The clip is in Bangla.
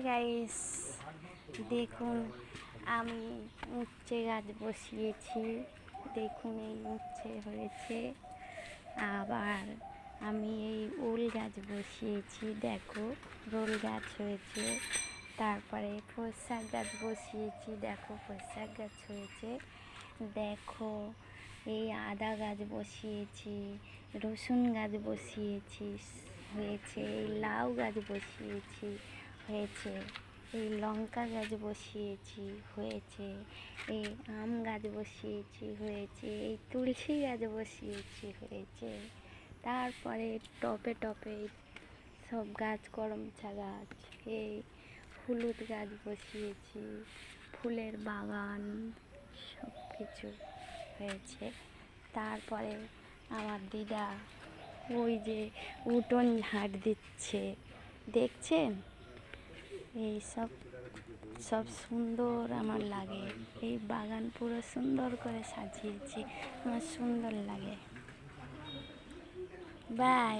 গাইস, দেখুন আমি উচ্ছে গাছ বসিয়েছি। দেখুন এই উচ্ছে হয়েছে। আবার আমি এই ওল গাছ বসিয়েছি, দেখো রোল গাছ হয়েছে। তারপরে পোশাক গাছ বসিয়েছি, দেখো পোশাক গাছ হয়েছে। দেখো এই আদা গাছ বসিয়েছি, রসুন গাছ বসিয়েছি, হয়েছে। এই লাউ গাছ বসিয়েছি, হয়েছে। এই লঙ্কা গাছ বসিয়েছি, হয়েছে। এই আম গাছ বসিয়েছি, হয়েছে। এই তুলসী গাছ বসিয়েছি, হয়েছে। তারপরে টপে টপে সব গাছ, করমচা গাছ, এই হলুদ গাছ বসিয়েছি, ফুলের বাগান, সব কিছু হয়েছে। তারপরে আমার দিদা ওই যে উঠোন ঝাড় দিচ্ছে, দেখছেন? এই সব সুন্দর আমার লাগে। এই বাগান পুরো সুন্দর করে সাজিয়েছি, আমার সুন্দর লাগে। বাই।